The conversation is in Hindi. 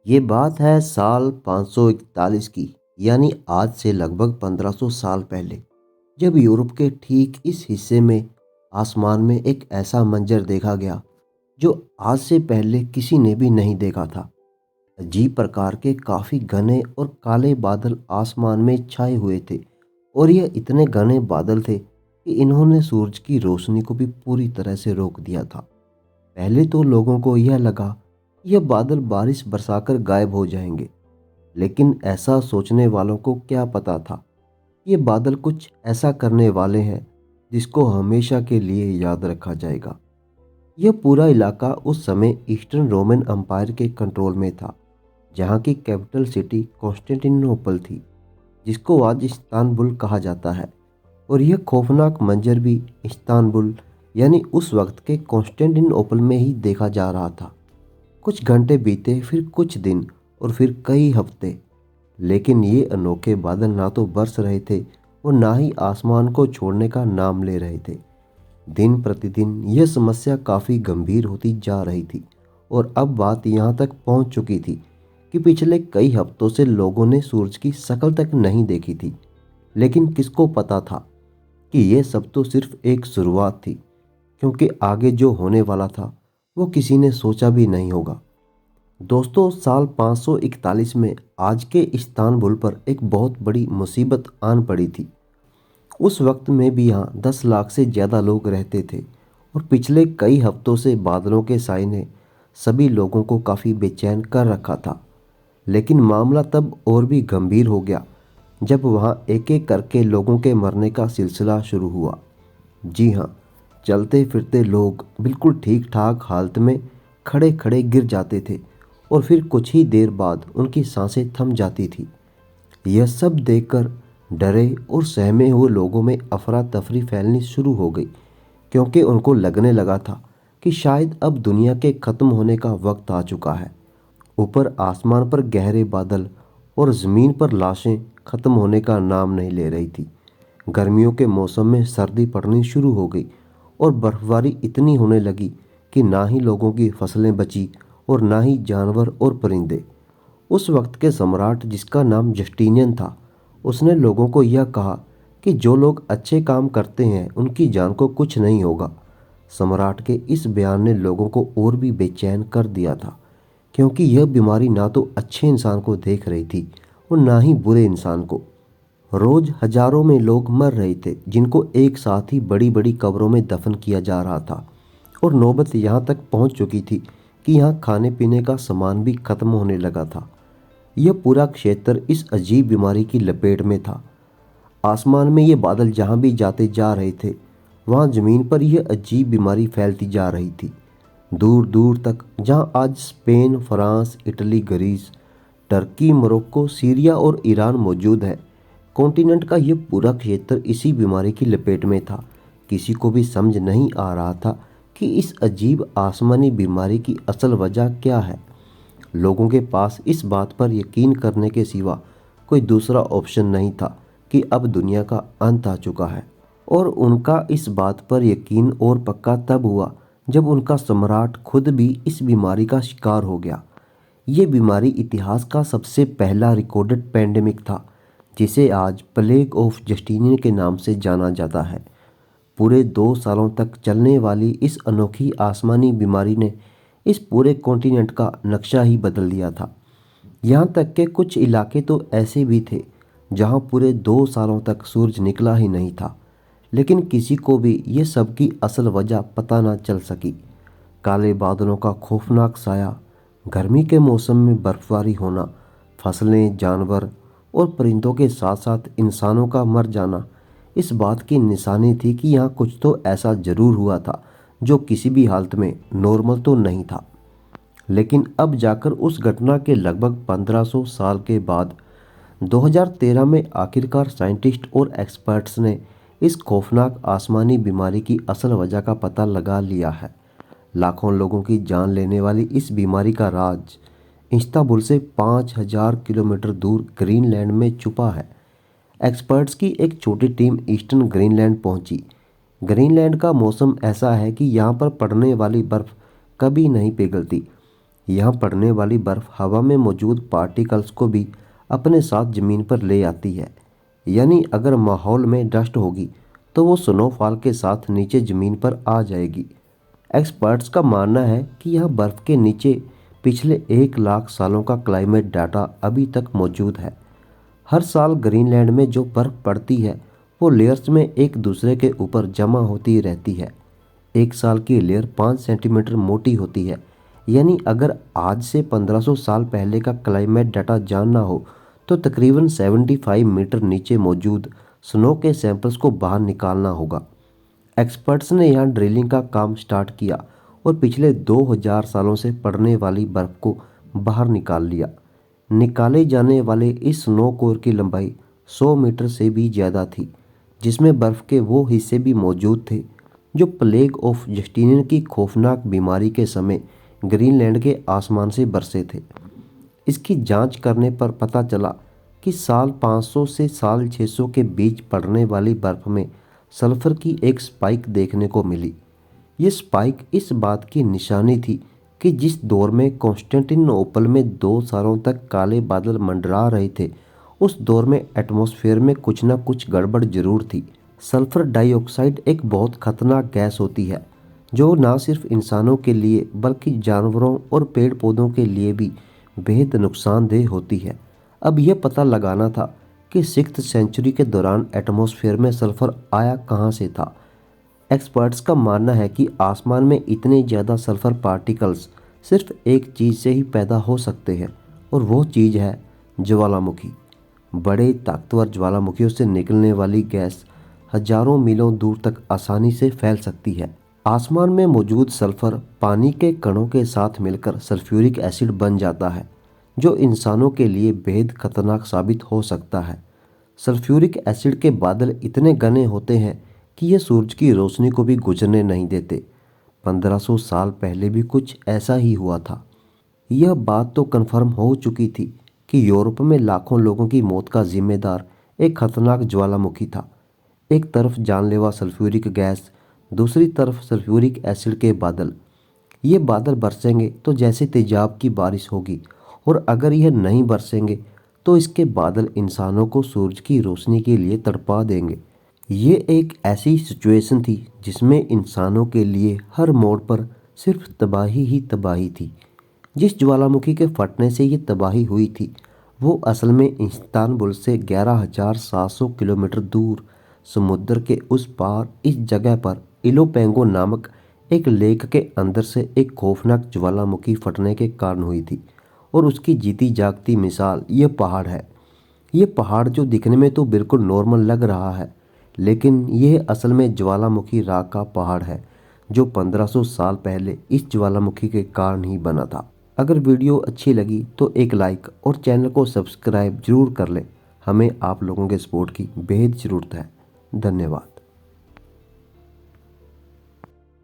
ये बात है साल 541 की, यानी आज से लगभग 1500 साल पहले, जब यूरोप के ठीक इस हिस्से में आसमान में एक ऐसा मंजर देखा गया जो आज से पहले किसी ने भी नहीं देखा था। अजीब प्रकार के काफी घने और काले बादल आसमान में छाए हुए थे और यह इतने घने बादल थे कि इन्होंने सूरज की रोशनी को भी पूरी तरह से रोक दिया था। पहले तो लोगों को यह लगा यह बादल बारिश बरसाकर गायब हो जाएंगे, लेकिन ऐसा सोचने वालों को क्या पता था ये बादल कुछ ऐसा करने वाले हैं जिसको हमेशा के लिए याद रखा जाएगा। यह पूरा इलाका उस समय ईस्टर्न रोमन एम्पायर के कंट्रोल में था, जहाँ की कैपिटल सिटी कॉन्स्टेंटिनोपल थी, जिसको आज इस्तांबुल कहा जाता है। और यह खौफनाक मंजर भी इस्तांबुल यानी उस वक्त के कॉन्स्टेंटिनोपल में ही देखा जा रहा था। कुछ घंटे बीते, फिर कुछ दिन और फिर कई हफ्ते, लेकिन ये अनोखे बादल ना तो बरस रहे थे और ना ही आसमान को छोड़ने का नाम ले रहे थे। दिन प्रतिदिन यह समस्या काफ़ी गंभीर होती जा रही थी और अब बात यहाँ तक पहुँच चुकी थी कि पिछले कई हफ्तों से लोगों ने सूरज की शक्ल तक नहीं देखी थी। लेकिन किसको पता था कि यह सब तो सिर्फ एक शुरुआत थी, क्योंकि आगे जो होने वाला था वो किसी ने सोचा भी नहीं होगा। दोस्तों, साल 541 में आज के इस्तांबुल पर एक बहुत बड़ी मुसीबत आन पड़ी थी। उस वक्त में भी यहाँ 10 लाख से ज़्यादा लोग रहते थे और पिछले कई हफ्तों से बादलों के साए ने सभी लोगों को काफ़ी बेचैन कर रखा था। लेकिन मामला तब और भी गंभीर हो गया जब वहाँ एक एक करके लोगों के मरने का सिलसिला शुरू हुआ। जी हाँ, चलते फिरते लोग बिल्कुल ठीक ठाक हालत में खड़े खड़े गिर जाते थे और फिर कुछ ही देर बाद उनकी सांसें थम जाती थी। यह सब देखकर डरे और सहमे हुए लोगों में अफरा तफरी फैलनी शुरू हो गई, क्योंकि उनको लगने लगा था कि शायद अब दुनिया के ख़त्म होने का वक्त आ चुका है। ऊपर आसमान पर गहरे बादल और ज़मीन पर लाशें ख़त्म होने का नाम नहीं ले रही थी। गर्मियों के मौसम में सर्दी पड़नी शुरू हो गई और बर्फबारी इतनी होने लगी कि ना ही लोगों की फसलें बची और ना ही जानवर और परिंदे। उस वक्त के सम्राट, जिसका नाम जस्टिनियन था, उसने लोगों को यह कहा कि जो लोग अच्छे काम करते हैं उनकी जान को कुछ नहीं होगा। सम्राट के इस बयान ने लोगों को और भी बेचैन कर दिया था, क्योंकि यह बीमारी ना तो अच्छे इंसान को देख रही थी और ना ही बुरे इंसान को। रोज हजारों में लोग मर रहे थे, जिनको एक साथ ही बड़ी बड़ी कब्रों में दफन किया जा रहा था। और नौबत यहाँ तक पहुँच चुकी थी कि यहाँ खाने पीने का सामान भी खत्म होने लगा था। यह पूरा क्षेत्र इस अजीब बीमारी की लपेट में था। आसमान में ये बादल जहाँ भी जाते जा रहे थे, वहाँ ज़मीन पर यह अजीब बीमारी फैलती जा रही थी। दूर दूर तक, जहाँ आज Spain, France, Italy, Greece, Turkey, Morocco, Syria और ईरान मौजूद है, कॉन्टिनेंट का यह पूरा क्षेत्र इसी बीमारी की लपेट में था। किसी को भी समझ नहीं आ रहा था कि इस अजीब आसमानी बीमारी की असल वजह क्या है। लोगों के पास इस बात पर यकीन करने के सिवा कोई दूसरा ऑप्शन नहीं था कि अब दुनिया का अंत आ चुका है। और उनका इस बात पर यकीन और पक्का तब हुआ जब उनका सम्राट खुद भी इस बीमारी का शिकार हो गया। ये बीमारी इतिहास का सबसे पहला रिकॉर्डेड पैंडेमिक था, जिसे आज प्लेग ऑफ जस्टिनियन के नाम से जाना जाता है। पूरे 2 सालों तक चलने वाली इस अनोखी आसमानी बीमारी ने इस पूरे कॉन्टिनेंट का नक्शा ही बदल दिया था। यहाँ तक कि कुछ इलाके तो ऐसे भी थे जहाँ पूरे 2 सालों तक सूरज निकला ही नहीं था, लेकिन किसी को भी ये सब की असल वजह पता ना चल सकी। काले बादलों का खौफनाक साया, गर्मी के मौसम में बर्फबारी होना, फसलें, जानवर और परिंदों के साथ साथ इंसानों का मर जाना इस बात की निशानी थी कि यहाँ कुछ तो ऐसा ज़रूर हुआ था जो किसी भी हालत में नॉर्मल तो नहीं था। लेकिन अब जाकर उस घटना के लगभग 1500 साल के बाद 2013 में आखिरकार साइंटिस्ट और एक्सपर्ट्स ने इस खौफनाक आसमानी बीमारी की असल वजह का पता लगा लिया है। लाखों लोगों की जान लेने वाली इस बीमारी का राज इस्तांबुल से 5000 किलोमीटर दूर ग्रीनलैंड में छुपा है। एक्सपर्ट्स की एक छोटी टीम ईस्टर्न ग्रीनलैंड पहुंची। ग्रीनलैंड का मौसम ऐसा है कि यहाँ पर पड़ने वाली बर्फ कभी नहीं पिघलती। यहाँ पड़ने वाली बर्फ़ हवा में मौजूद पार्टिकल्स को भी अपने साथ ज़मीन पर ले आती है। यानी अगर माहौल में डस्ट होगी तो वो स्नोफॉल के साथ नीचे ज़मीन पर आ जाएगी। एक्सपर्ट्स का मानना है कि यह बर्फ़ के नीचे पिछले 1 लाख सालों का क्लाइमेट डाटा अभी तक मौजूद है। हर साल ग्रीनलैंड में जो बर्फ़ पड़ती है वो लेयर्स में एक दूसरे के ऊपर जमा होती रहती है। एक साल की लेयर 5 सेंटीमीटर मोटी होती है। यानी अगर आज से 1500 साल पहले का क्लाइमेट डाटा जानना हो तो तकरीबन 75 मीटर नीचे मौजूद स्नो के सैंपल्स को बाहर निकालना होगा। एक्सपर्ट्स ने यहाँ ड्रिलिंग का काम स्टार्ट किया और पिछले 2000 सालों से पड़ने वाली बर्फ़ को बाहर निकाल लिया। निकाले जाने वाले इस स्नो कोर की लंबाई 100 मीटर से भी ज़्यादा थी, जिसमें बर्फ़ के वो हिस्से भी मौजूद थे जो प्लेग ऑफ जस्टिनियन की खौफनाक बीमारी के समय ग्रीनलैंड के आसमान से बरसे थे। इसकी जांच करने पर पता चला कि साल 500 से साल 600 के बीच पड़ने वाली बर्फ़ में सल्फ़र की एक स्पाइक देखने को मिली। ये स्पाइक इस बात की निशानी थी कि जिस दौर में कॉन्स्टेंटिनोपल में 2 सालों तक काले बादल मंडरा रहे थे, उस दौर में एटमॉस्फेयर में कुछ ना कुछ गड़बड़ जरूर थी। सल्फ़र डाइऑक्साइड एक बहुत खतरनाक गैस होती है जो ना सिर्फ इंसानों के लिए बल्कि जानवरों और पेड़ पौधों के लिए भी बेहद नुकसानदेह होती है। अब यह पता लगाना था कि 6th सेंचुरी के दौरान एटमॉस्फेयर में सल्फ़र आया कहाँ से था। एक्सपर्ट्स का मानना है कि आसमान में इतने ज़्यादा सल्फ़र पार्टिकल्स सिर्फ एक चीज़ से ही पैदा हो सकते हैं और वो चीज़ है ज्वालामुखी। बड़े ताकतवर ज्वालामुखियों से निकलने वाली गैस हजारों मीलों दूर तक आसानी से फैल सकती है। आसमान में मौजूद सल्फ़र पानी के कणों के साथ मिलकर सल्फ्यूरिक एसिड बन जाता है जो इंसानों के लिए बेहद खतरनाक साबित हो सकता है। सल्फ्यूरिक एसिड के बादल इतने घने होते हैं कि ये सूरज की रोशनी को भी गुजरने नहीं देते। 1500 साल पहले भी कुछ ऐसा ही हुआ था। यह बात तो कन्फर्म हो चुकी थी कि यूरोप में लाखों लोगों की मौत का जिम्मेदार एक खतरनाक ज्वालामुखी था। एक तरफ जानलेवा सल्फ्यूरिक गैस, दूसरी तरफ सल्फ्यूरिक एसिड के बादल। ये बादल बरसेंगे तो जैसे तेजाब की बारिश होगी, और अगर यह नहीं बरसेंगे तो इसके बादल इंसानों को सूरज की रोशनी के लिए तड़पा देंगे। ये एक ऐसी सिचुएशन थी जिसमें इंसानों के लिए हर मोड़ पर सिर्फ तबाही ही तबाही थी। जिस ज्वालामुखी के फटने से ये तबाही हुई थी वो असल में इस्तांबुल से 11,700 किलोमीटर दूर समुद्र के उस पार इस जगह पर इलोपेंगो नामक एक लेक के अंदर से एक खौफनाक ज्वालामुखी फटने के कारण हुई थी। और उसकी जीती जागती मिसाल ये पहाड़ है। ये पहाड़ जो दिखने में तो बिल्कुल नॉर्मल लग रहा है, लेकिन यह असल में ज्वालामुखी राख का पहाड़ है जो 1500 साल पहले इस ज्वालामुखी के कारण ही बना था। अगर वीडियो अच्छी लगी तो एक लाइक और चैनल को सब्सक्राइब जरूर कर लें। हमें आप लोगों के सपोर्ट की बेहद ज़रूरत है। धन्यवाद।